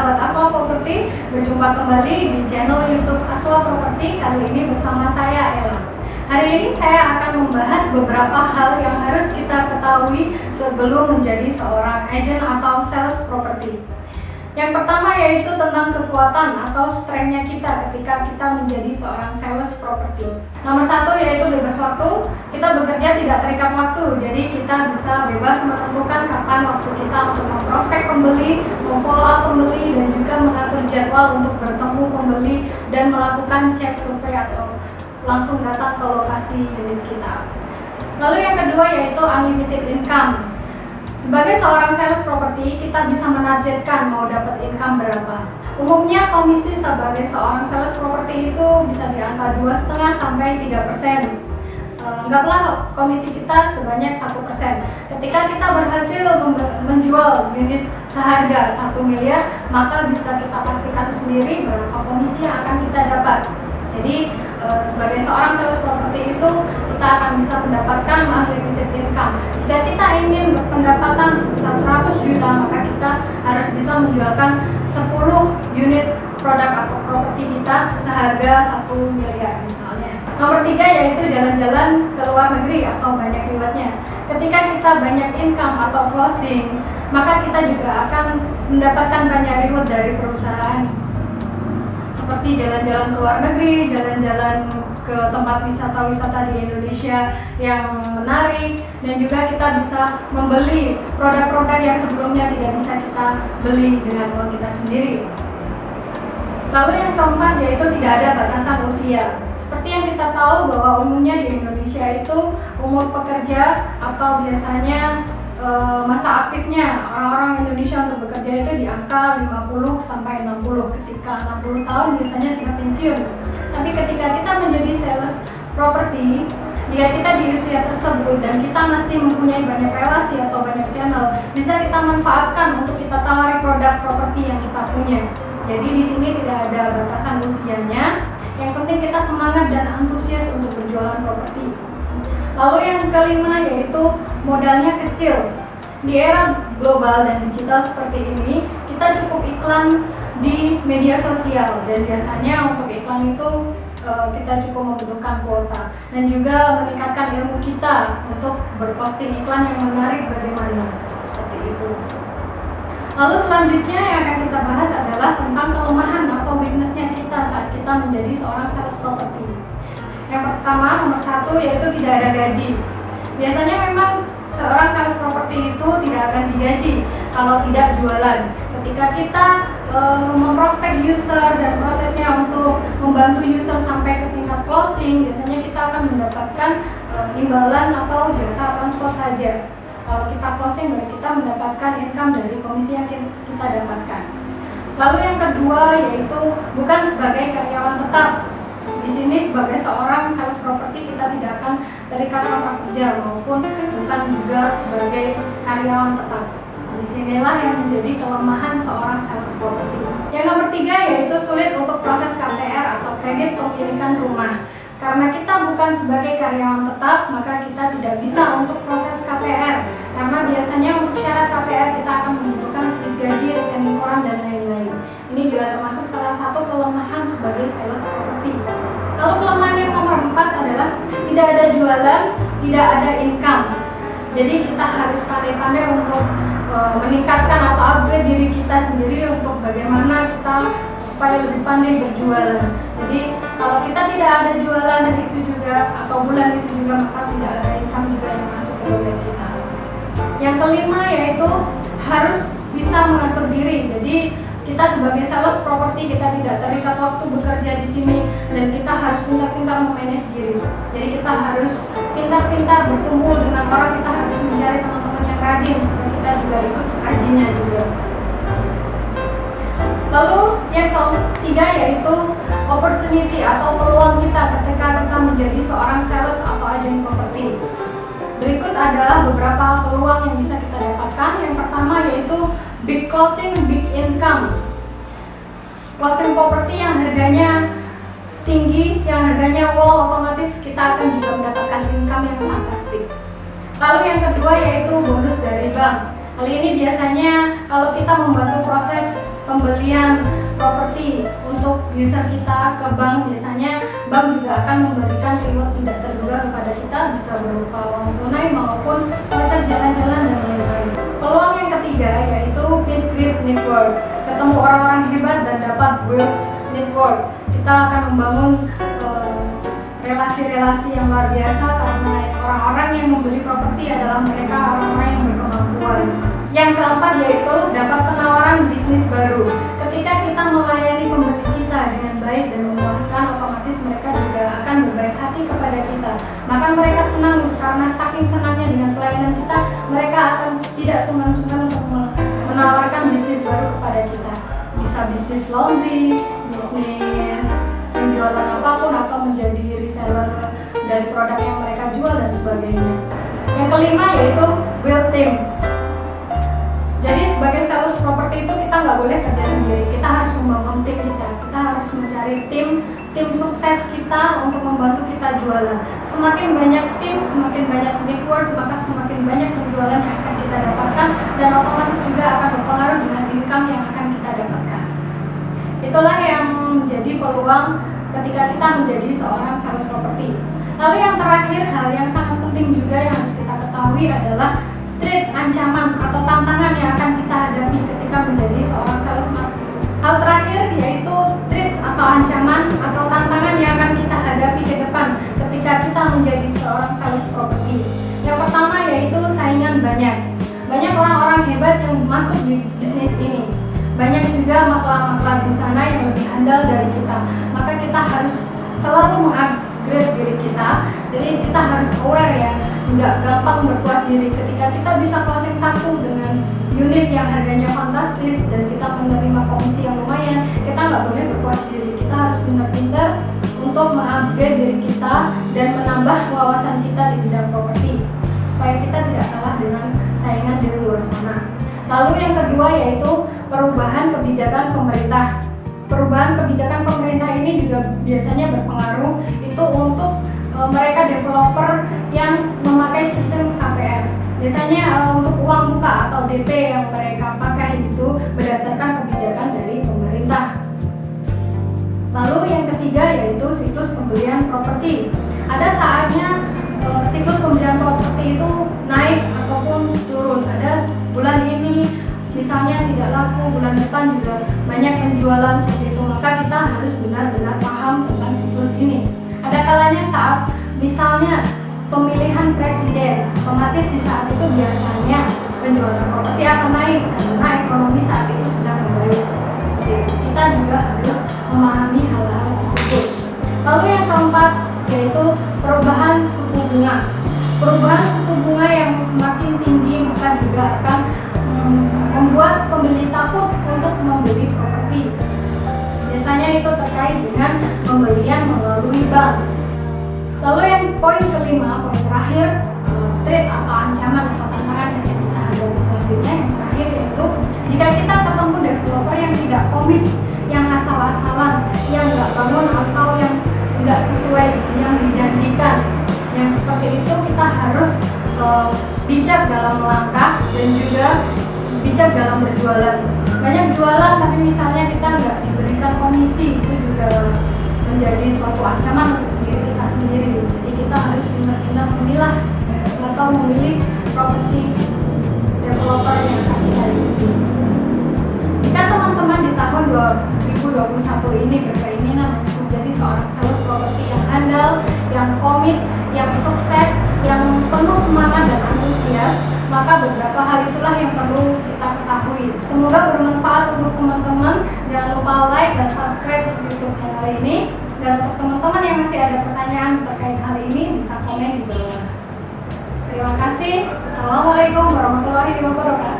sahabat Aswa Property, berjumpa kembali di channel YouTube Aswa Property. Kali ini bersama saya Ella. Hari ini saya akan membahas beberapa hal yang harus kita ketahui sebelum menjadi seorang agent atau sales property. Yang pertama yaitu tentang kekuatan atau strength-nya kita ketika kita menjadi seorang sales property. Nomor satu yaitu bebas waktu. Kita bekerja tidak terikat waktu, jadi kita bisa bebas menentukan kapan waktu kita untuk memprospek pembeli, memfollow up pembeli, dan juga mengatur jadwal untuk bertemu pembeli dan melakukan cek survei atau langsung datang ke lokasi unit kita. Lalu yang kedua yaitu unlimited income. Sebagai seorang sales property, kita bisa menargetkan mau dapat income berapa. Umumnya komisi sebagai seorang sales property itu bisa di angka 2,5 sampai 3%. Anggaplah komisi kita sebanyak 1%. Ketika kita berhasil menjual unit seharga 1 miliar, maka bisa kita pastikan sendiri berapa komisi yang akan kita dapat. Jadi sebagai seorang sales property itu kita akan bisa mendapatkan unlimited income. Jika kita ingin berpendapatan sebesar 100 juta, maka kita harus bisa menjualkan 10 unit produk atau properti kita seharga 1 miliar misalnya. Nomor 3 yaitu jalan-jalan ke luar negeri atau banyak riwayatnya. Ketika kita banyak income atau closing, maka kita juga akan mendapatkan banyak reward dari perusahaan, seperti jalan-jalan ke luar negeri, jalan-jalan ke tempat wisata-wisata di Indonesia yang menarik, dan juga kita bisa membeli produk-produk yang sebelumnya tidak bisa kita beli dengan uang kita sendiri. Lalu yang keempat yaitu tidak ada batasan usia. Seperti yang kita tahu bahwa umumnya di Indonesia itu umur pekerja atau biasanya masa aktifnya orang-orang Indonesia untuk bekerja itu di angka 50 sampai 60. Ketika 60 tahun biasanya sudah pensiun. Tapi ketika kita menjadi sales property, jika kita di usia tersebut dan kita masih mempunyai banyak relasi atau banyak channel, bisa kita manfaatkan untuk kita tawari produk properti yang kita punya. Jadi di sini tidak ada batasan usianya. Yang penting kita semangat dan antusias untuk berjualan properti. Lalu yang kelima yaitu modalnya kecil. Di era global dan digital seperti ini, kita cukup iklan di media sosial, dan biasanya untuk iklan itu kita cukup membutuhkan kuota dan juga meningkatkan ilmu kita untuk berposting iklan yang menarik bagaimana seperti itu. Lalu selanjutnya yang akan kita bahas adalah tentang kelemahan atau weakness-nya kita saat kita menjadi seorang sales property. Yang pertama, nomor satu yaitu tidak ada gaji. Biasanya memang seorang sales property itu tidak akan digaji kalau tidak jualan. Ketika kita memprospek user dan prosesnya untuk membantu user sampai ke tingkat closing, biasanya kita akan mendapatkan imbalan atau jasa transport saja. Kalau kita closing, baru kita mendapatkan income dari komisi yang kita dapatkan. Lalu yang kedua yaitu bukan sebagai karyawan tetap. Di sini sebagai seorang sales property kita tidak akan terikat kontrak kerja maupun bukan juga sebagai karyawan tetap. Di sinilah yang menjadi kelemahan seorang sales property. Yang nomor 3 yaitu sulit untuk proses KPR atau kredit pemilikan rumah. Karena kita bukan sebagai karyawan tetap, maka kita tidak bisa untuk proses KPR. Karena biasanya untuk syarat KPR kita akan membutuhkan slip gaji, rekening koran, dan lain-lain. Ini juga termasuk salah satu kelemahan sebagai sales property. Lalu kelemahan yang nomor 4 adalah tidak ada jualan, tidak ada income. Jadi kita harus pandai-pandai untuk meningkatkan atau upgrade diri kita sendiri untuk bagaimana kita supaya lebih pandai berjualan. Jadi kalau kita tidak ada jualan dan itu juga atau bulan itu juga, maka tidak ada income juga yang masuk ke dompet kita. Yang kelima yaitu harus bisa mengatur diri. Jadi kita sebagai sales property kita tidak terikat waktu bekerja di sini, dan kita harus pintar-pintar memanage diri. Jadi kita harus pintar-pintar berkumpul dengan orang, kita harus mencari teman-teman yang rajin supaya kita juga ikut rajinnya juga. Lalu yang ketiga yaitu opportunity atau peluang kita ketika kita menjadi seorang sales atau agen properti. Berikut adalah beberapa peluang yang bisa kita dapatkan. Yang pertama yaitu big closing, big income. Closing property yang harganya tinggi, yang harganya wow, otomatis kita akan bisa mendapatkan income yang fantastik. Lalu yang kedua yaitu bonus dari bank. Hal ini biasanya kalau kita membantu proses pembelian user kita ke bank, biasanya bank juga akan memberikan reward tidak terduga kepada kita, bisa berupa uang tunai maupun voucher jalan-jalan dan lain-lain. Peluang yang ketiga yaitu build great network, ketemu orang-orang hebat dan dapat build network. Kita akan membangun relasi-relasi yang luar biasa karena orang-orang yang membeli properti adalah mereka orang-orang yang berkemampuan. Yang keempat yaitu dapat penawaran bisnis baru. Ketika kita melayani pembeli kita dengan baik dan memuaskan, otomatis mereka juga akan berbaik hati kepada kita. Bahkan mereka senang karena saking senangnya dengan pelayanan kita, mereka akan tidak sungkan-sungkan untuk menawarkan bisnis baru kepada kita. Bisa bisnis laundry, bisnis penjualan apapun, atau menjadi reseller dari produk yang mereka jual dan sebagainya. Yang kelima yaitu build team. Jadi sebagai sales properti itu kita nggak boleh kerja sendiri, kita harus membangun tim kita harus mencari tim sukses kita untuk membantu kita jualan. Semakin banyak tim, semakin banyak network, maka semakin banyak penjualan yang akan kita dapatkan dan otomatis juga akan berpengaruh dengan income yang akan kita dapatkan. Itulah yang menjadi peluang ketika kita menjadi seorang sales properti. Lalu yang terakhir, hal yang sangat penting juga yang harus kita ketahui adalah threat, ancaman atau tantangan yang akan kita hadapi ketika menjadi seorang sales marketing. Hal terakhir yaitu threat atau ancaman atau tantangan yang akan kita hadapi ke depan ketika kita menjadi seorang sales property. Yang pertama yaitu saingan banyak. Banyak orang-orang hebat yang masuk di bisnis ini. Banyak juga maklar-maklar di sana yang lebih handal dari kita. Maka kita harus selalu mengupgrade diri kita. Jadi kita harus aware ya, nggak gampang berpuas diri. Ketika kita bisa closing satu dengan unit yang harganya fantastis dan kita menerima komisi yang lumayan, kita nggak boleh berpuas diri. Kita harus pintar-pintar untuk mengupgrade diri kita dan menambah wawasan kita di bidang properti supaya kita tidak kalah dengan saingan di luar sana. Lalu yang kedua yaitu perubahan kebijakan pemerintah. Perubahan kebijakan pemerintah ini juga biasanya berpengaruh itu untuk mereka developer yang memakai sistem KPR. Biasanya untuk uang muka atau DP yang mereka pakai itu berdasarkan kebijakan dari pemerintah. Lalu yang ketiga yaitu siklus pembelian properti. Ada saatnya siklus pembelian properti itu naik ataupun turun. Ada bulan ini misalnya tidak laku, bulan depan juga banyak penjualan seperti itu. Maka kita harus benar-benar paham tentang siklus ini. Ada kalanya saat misalnya pemilihan presiden, otomatis di saat itu biasanya penjualan properti akan naik karena ekonomi saat itu sedang membaik. Kita juga harus memahami hal-hal tersebut. Lalu yang keempat yaitu perubahan suku bunga. Perubahan suku bunga yang semakin tinggi maka juga akan membuat pembeli takut untuk membeli properti. Biasanya itu terkait dengan pembelian melalui bank. Lalu yang poin kelima, poin terakhir, threat atau ancaman atau tantangan yang kita hadapi selanjutnya. Yang terakhir yaitu jika kita ketemu developer yang tidak komit, yang asal-asalan, yang nggak bangun atau yang nggak sesuai yang dijanjikan, yang seperti itu kita harus bijak dalam melangkah dan juga bijak dalam berjualan. Banyak jualan tapi misalnya kita nggak diberikan komisi, itu juga menjadi suatu ancaman untuk diri kita sendiri. Jadi kita harus benar-benar memilah atau memilih properti developer yang akan kita ikuti. Jika teman-teman di tahun 2021 ini berkeinginan untuk menjadi seorang sales properti yang handal, yang komit, yang sukses, yang penuh semangat dan antusias, maka beberapa hal itulah yang perlu kita ketahui. Semoga bermanfaat untuk teman-teman. Jangan lupa like dan subscribe di YouTube channel ini. Dan untuk teman-teman yang masih ada pertanyaan terkait hal ini bisa komen di bawah. Terima kasih. Assalamualaikum warahmatullahi wabarakatuh.